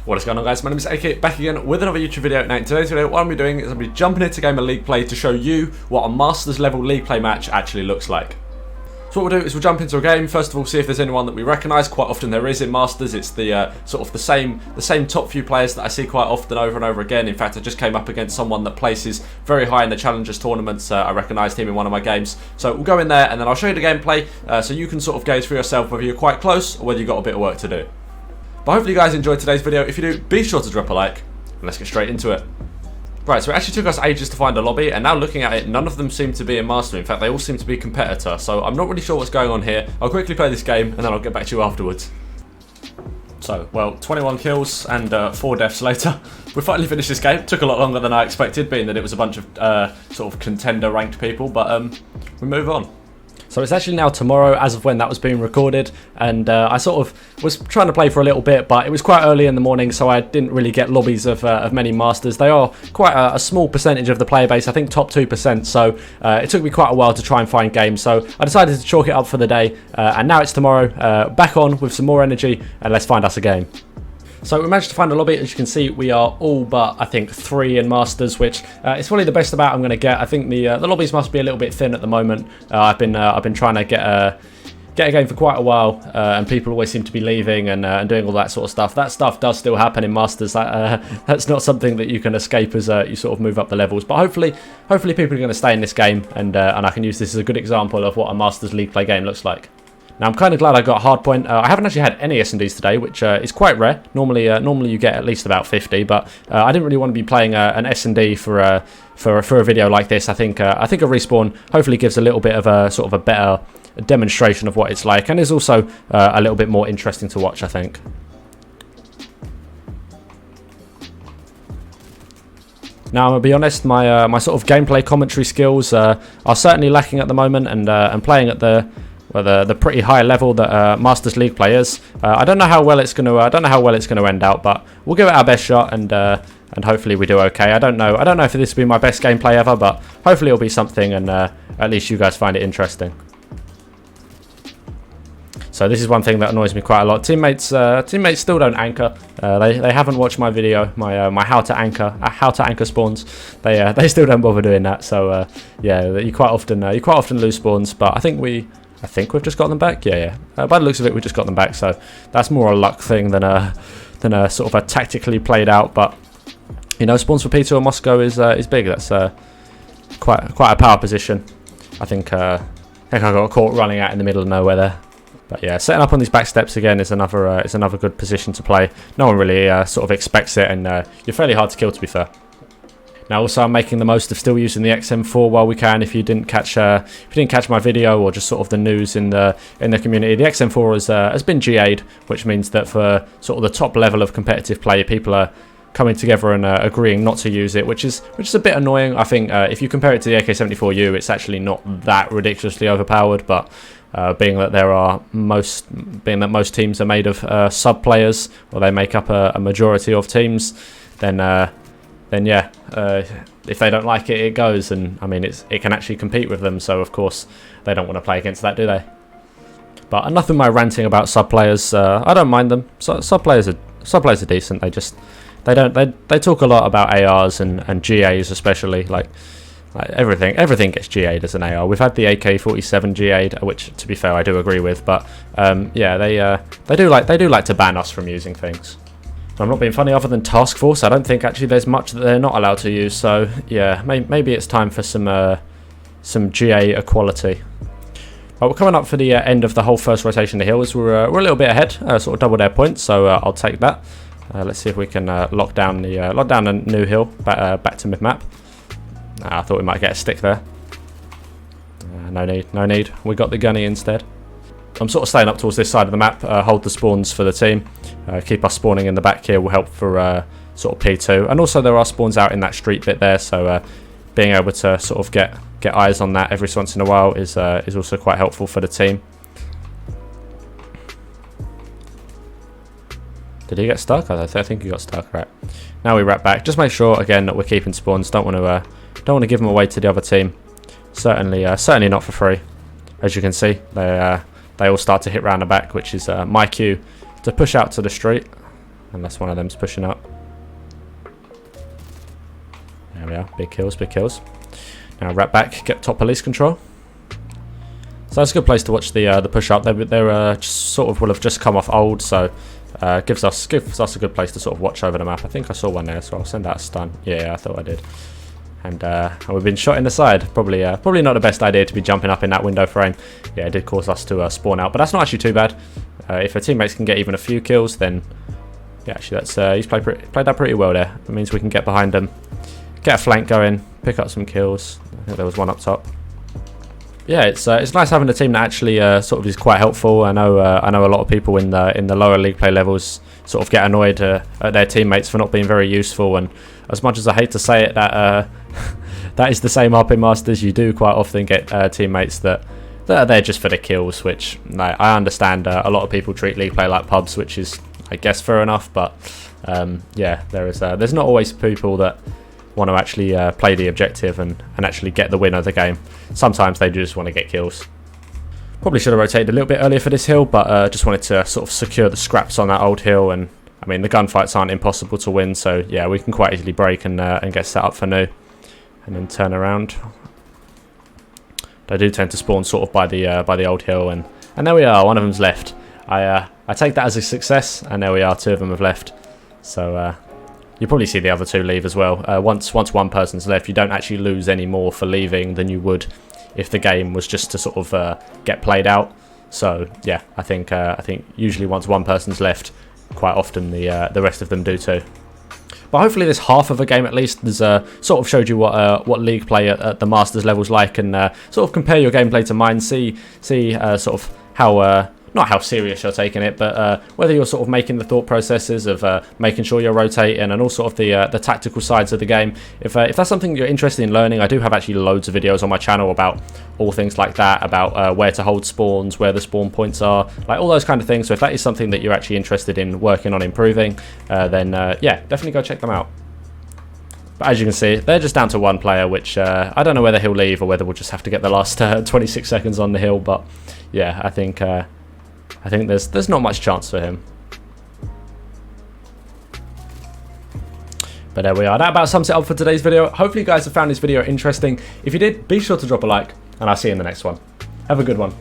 What is going on, guys? My name is Lakey, back again with another YouTube video. Now in today's video, what I'm going to be doing is I'm going to be jumping into a game of League Play to show you what a Masters level League Play match actually looks like. So what we'll do is we'll jump into a game, first of all see if there's anyone that we recognise. Quite often there is in Masters. It's the sort of the same top few players that I see quite often over and over again. In fact, I just came up against someone that places very high in the Challengers tournaments. I recognised him in one of my games. So we'll go in there and then I'll show you the gameplay so you can sort of gauge for yourself whether you're quite close or whether you've got a bit of work to do. But hopefully you guys enjoyed today's video. If you do, be sure to drop a like and let's get straight into it. Right, so it actually took us ages to find a lobby, and now looking at it, none of them seem to be a master. In fact, they all seem to be competitor, so I'm not really sure what's going on here. I'll quickly play this game, and then I'll get back to you afterwards. So, well, 21 kills and 4 deaths later. We finally finished this game. It took a lot longer than I expected, being that it was a bunch of sort of contender-ranked people, but we move on. So it's actually now tomorrow as of when that was being recorded, and I sort of was trying to play for a little bit, but it was quite early in the morning, so I didn't really get lobbies of many Masters. They are quite a small percentage of the player base, I think top 2%, so it took me quite a while to try and find games, so I decided to chalk it up for the day, and now it's tomorrow, back on with some more energy, and let's find us a game. So we managed to find a lobby. As you can see, we are all but, I think, 3 in Masters, which is probably the best amount I'm going to get. I think the lobbies must be a little bit thin at the moment. I've been trying to get a game for quite a while, and people always seem to be leaving and doing all that sort of stuff. That stuff does still happen in Masters. That's not something that you can escape as you sort of move up the levels. But hopefully people are going to stay in this game, and I can use this as a good example of what a Masters League Play game looks like. Now I'm kind of glad I got hardpoint. I haven't actually had any S&Ds today, which is quite rare. Normally you get at least about 50, but I didn't really want to be playing an S&D for a video like this. I think a respawn hopefully gives a little bit of a sort of a better demonstration of what it's like, and is also a little bit more interesting to watch, I think. Now, I'm going to be honest, my sort of gameplay commentary skills are certainly lacking at the moment, and playing at the pretty high level that Masters League Play is. I don't know how well it's going to end out, but we'll give it our best shot, and hopefully we do okay. I don't know if this will be my best gameplay ever, but hopefully it'll be something, and at least you guys find it interesting. So this is one thing that annoys me quite a lot. Teammates still don't anchor. They haven't watched my video, my how to anchor spawns. They still don't bother doing that. So yeah, you quite often lose spawns, but I think we've just got them back. Yeah. By the looks of it, we just got them back. So that's more a luck thing than a sort of a tactically played out. But you know, spawns for P2 and Moscow is big. That's quite a power position. I think I got caught running out in the middle of nowhere there. But yeah, setting up on these back steps again is another good position to play. No one really sort of expects it, and you're fairly hard to kill, to be fair. Now also I'm making the most of still using the XM4 while we can. If you didn't catch my video or just sort of the news in the community, the XM4 has been GA'd, which means that for sort of the top level of competitive play, people are coming together and agreeing not to use it, which is a bit annoying. I think if you compare it to the AK-74U, it's actually not that ridiculously overpowered, but being that most teams are made of sub players, or they make up a majority of teams, then yeah, if they don't like it, it goes, and I mean it can actually compete with them. So of course they don't want to play against that, do they? But enough of my ranting about sub players. I don't mind them. Sub players are decent. They talk a lot about ARs and GAs, especially like everything gets GA'd as an AR. We've had the AK-47 GA'd, which to be fair I do agree with, but yeah, they do like to ban us from using things. I'm not being funny. Other than Task Force, I don't think actually there's much that they're not allowed to use. So yeah, maybe it's time for some GA equality. But we're coming up for the end of the whole first rotation of the hills. We're a little bit ahead, sort of double their points. So I'll take that. Let's see if we can lock down a new hill back to mid map. I thought we might get a stick there. No need. We got the gunny instead. I'm sort of staying up towards this side of the map, hold the spawns for the team. Keep us spawning in the back here will help for sort of P2. And also there are spawns out in that street bit there, so being able to sort of get eyes on that every once in a while is also quite helpful for the team. Did he get stuck? I think he got stuck, right. Now we wrap back. Just make sure, again, that we're keeping spawns. Don't want to give them away to the other team. Certainly not for free. As you can see, they all start to hit round the back, which is my cue to push out to the street. unless one of them's pushing up. There we are, big kills, big kills. Now wrap back, get top police control. So that's a good place to watch the push up. They're sort of will have just come off old, so gives us a good place to sort of watch over the map. I think I saw one there, so I'll send out a stun. Yeah, I thought I did. And we've been shot in the side. Probably not the best idea to be jumping up in that window frame. Yeah, it did cause us to spawn out, but that's not actually too bad. If our teammates can get even a few kills, then yeah, actually that's he's played that pretty well there. That means we can get behind them, get a flank going, pick up some kills. I think there was one up top. Yeah, it's nice having a team that actually sort of is quite helpful. I know a lot of people in the lower league play levels sort of get annoyed at their teammates for not being very useful. And as much as I hate to say it, that that is the same up in Masters. You do quite often get teammates that are there just for the kills, which I understand. A lot of people treat league play like pubs, which is, I guess, fair enough. But yeah, there's not always people that want to actually play the objective and actually get the win of the game. Sometimes they just want to get kills. Probably should have rotated a little bit earlier for this hill, but just wanted to sort of secure the scraps on that old hill. And I mean, the gunfights aren't impossible to win, so yeah, we can quite easily break and get set up for new, and then turn around. They do tend to spawn sort of by the old hill, and there we are. One of them's left. I take that as a success, and there we are. Two of them have left. So you probably see the other two leave as well. Once one person's left, you don't actually lose any more for leaving than you would if the game was just to sort of get played out. So yeah, I think usually once one person's left, quite often the rest of them do too. But hopefully this half of a game at least has sort of showed you what league play at the Masters level's like, and sort of compare your gameplay to mine. See sort of how not how serious you're taking it, but whether you're sort of making the thought processes of making sure you're rotating, and all sort of the tactical sides of the game. If that's something you're interested in learning, I do have actually loads of videos on my channel about all things like that, about where to hold spawns, where the spawn points are, like all those kind of things. So if that is something that you're actually interested in working on improving, then yeah, definitely go check them out. But as you can see, they're just down to one player, which I don't know whether he'll leave or whether we'll just have to get the last 26 seconds on the hill. But yeah, I think there's not much chance for him. But there we are. That about sums it up for today's video. Hopefully you guys have found this video interesting. If you did, be sure to drop a like, and I'll see you in the next one. Have a good one.